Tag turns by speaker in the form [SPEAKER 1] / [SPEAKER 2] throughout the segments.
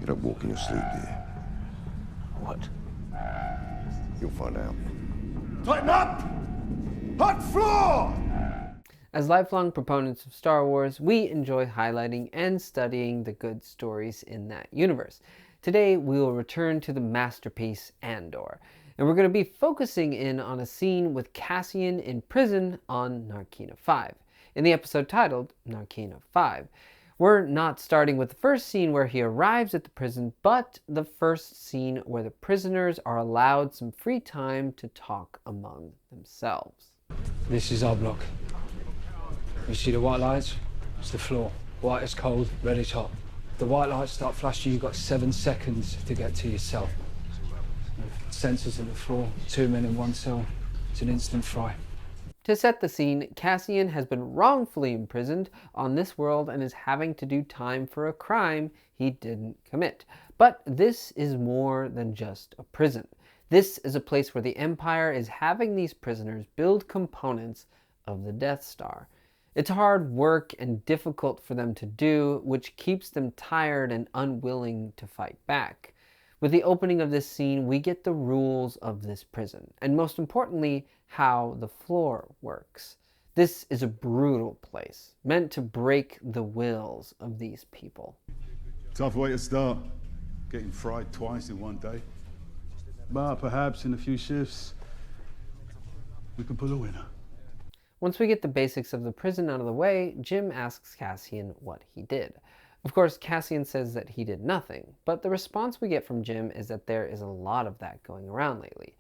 [SPEAKER 1] You don't walk in your sleep, do you?
[SPEAKER 2] What?
[SPEAKER 1] You'll find out.
[SPEAKER 3] Tighten up! Hot floor!
[SPEAKER 4] As lifelong proponents of Star Wars, we enjoy highlighting and studying the good stories in that universe. Today, we will return to the masterpiece Andor, and we're going to be focusing in on a scene with Cassian in prison on Narkina 5, in the episode titled Narkina 5. We're not starting with the first scene where he arrives at the prison, but the first scene where the prisoners are allowed some free time to talk among themselves.
[SPEAKER 5] This is our block. You see the white lights? It's the floor. White is cold, red is hot. The white lights start flashing, you've got 7 seconds to get to your cell. Sensors on the floor, 2 men in one cell. It's an instant fry.
[SPEAKER 4] To set the scene, Cassian has been wrongfully imprisoned on this world and is having to do time for a crime he didn't commit. But this is more than just a prison. This is a place where the Empire is having these prisoners build components of the Death Star. It's hard work and difficult for them to do, which keeps them tired and unwilling to fight back. With the opening of this scene, we get the rules of this prison, and most importantly, how the floor works. This is a brutal place, meant to break the wills of these people.
[SPEAKER 3] Tough way to start. Getting fried twice in one day. But perhaps in a few shifts, we can pull a winner.
[SPEAKER 4] Once we get the basics of the prison out of the way, Jim asks Cassian what he did. Of course, Cassian says that he did nothing, but the response we get from Jim is that there is a lot of that going around lately.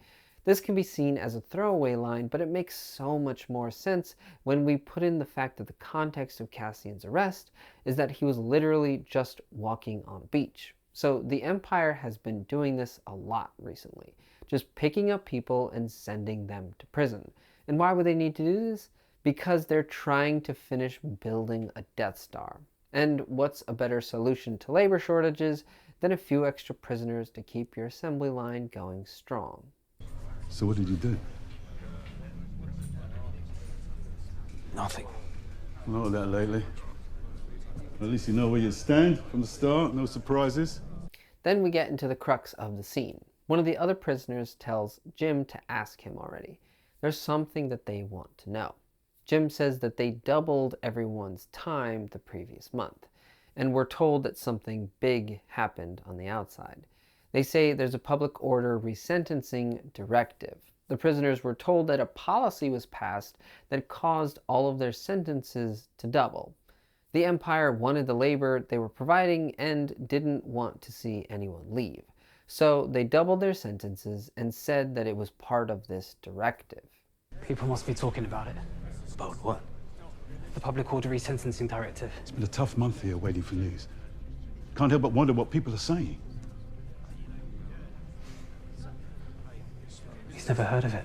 [SPEAKER 4] This can be seen as a throwaway line, but it makes so much more sense when we put in the fact that the context of Cassian's arrest is that he was literally just walking on a beach. So the Empire has been doing this a lot recently, just picking up people and sending them to prison. And why would they need to do this? Because they're trying to finish building a Death Star. And what's a better solution to labor shortages than a few extra prisoners to keep your assembly line going strong?
[SPEAKER 3] So what did you do?
[SPEAKER 2] Nothing.
[SPEAKER 3] A lot of that lately. At least you know where you stand from the start, no surprises.
[SPEAKER 4] Then we get into the crux of the scene. One of the other prisoners tells Jim to ask him already. There's something that they want to know. Jim says that they doubled everyone's time the previous month, and we're told that something big happened on the outside. They say there's a public order resentencing directive. The prisoners were told that a policy was passed that caused all of their sentences to double. The Empire wanted the labor they were providing and didn't want to see anyone leave. So they doubled their sentences and said that it was part of this directive.
[SPEAKER 6] People must be talking about it.
[SPEAKER 2] About what?
[SPEAKER 6] The public order resentencing directive.
[SPEAKER 3] It's been a tough month here waiting for news. Can't help but wonder what people are saying.
[SPEAKER 6] He's never heard of it.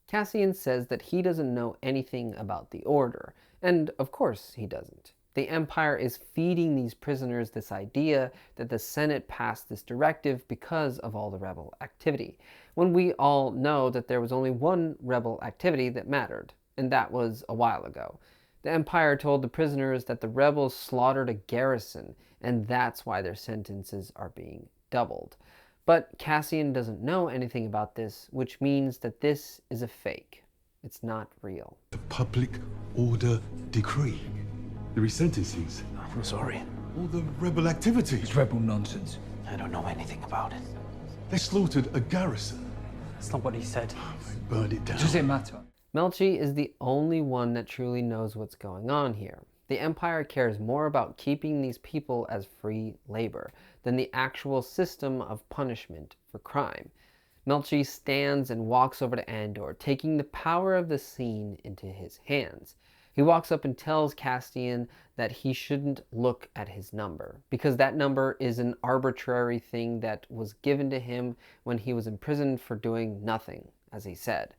[SPEAKER 4] Cassian says that he doesn't know anything about the order, and of course he doesn't. The Empire is feeding these prisoners this idea that the Senate passed this directive because of all the rebel activity, when we all know that there was only one rebel activity that mattered, and that was a while ago. The Empire told the prisoners that the rebels slaughtered a garrison, and that's why their sentences are being doubled. But Cassian doesn't know anything about this, which means that this is a fake. It's not real.
[SPEAKER 3] The public order decree. The resentencings.
[SPEAKER 2] I'm sorry.
[SPEAKER 3] All the rebel activity.
[SPEAKER 5] It's rebel nonsense.
[SPEAKER 2] I don't know anything about it.
[SPEAKER 3] They slaughtered a garrison.
[SPEAKER 6] That's not what he said.
[SPEAKER 3] They burned it down.
[SPEAKER 5] Does it matter?
[SPEAKER 4] Melchi is the only one that truly knows what's going on here. The Empire cares more about keeping these people as free labor than the actual system of punishment for crime. Melchi stands and walks over to Andor, taking the power of the scene into his hands. He walks up and tells Cassian that he shouldn't look at his number, because that number is an arbitrary thing that was given to him when he was imprisoned for doing nothing, as he said.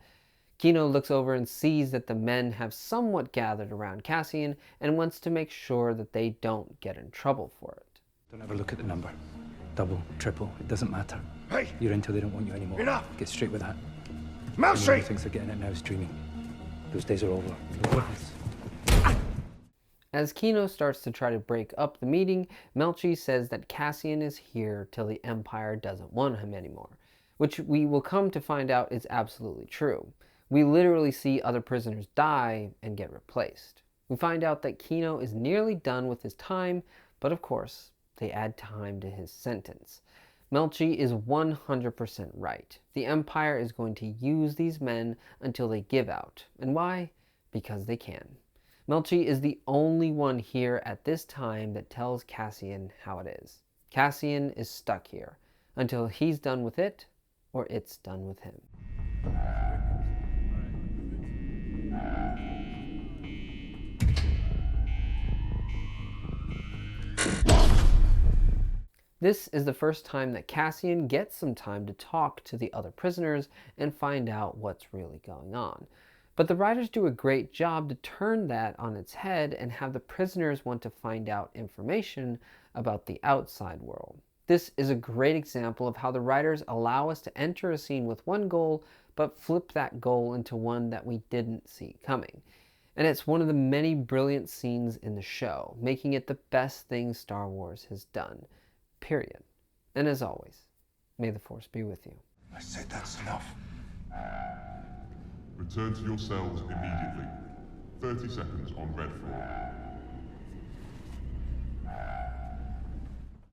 [SPEAKER 4] Kino looks over and sees that the men have somewhat gathered around Cassian and wants to make sure that they don't get in trouble for it.
[SPEAKER 5] Don't ever look at the number. Double, triple, it doesn't matter.
[SPEAKER 3] Hey!
[SPEAKER 5] You're in till they don't want you anymore.
[SPEAKER 3] Enough!
[SPEAKER 5] Get straight with that.
[SPEAKER 3] Melchi!
[SPEAKER 5] Anyone who thinks they're getting it now is dreaming. Those days are over.
[SPEAKER 4] As Kino starts to try to break up the meeting, Melchi says that Cassian is here till the Empire doesn't want him anymore, which we will come to find out is absolutely true. We literally see other prisoners die and get replaced. We find out that Kino is nearly done with his time, but of course, they add time to his sentence. Melchi is 100% right. The Empire is going to use these men until they give out. And why? Because they can. Melchi is the only one here at this time that tells Cassian how it is. Cassian is stuck here until he's done with it or it's done with him. This is the first time that Cassian gets some time to talk to the other prisoners and find out what's really going on. But the writers do a great job to turn that on its head and have the prisoners want to find out information about the outside world. This is a great example of how the writers allow us to enter a scene with one goal, but flip that goal into one that we didn't see coming. And it's one of the many brilliant scenes in the show, making it the best thing Star Wars has done. Period. And as always, may the Force be with you.
[SPEAKER 1] I said that's enough.
[SPEAKER 7] Return to your cells immediately. 30 seconds on red floor.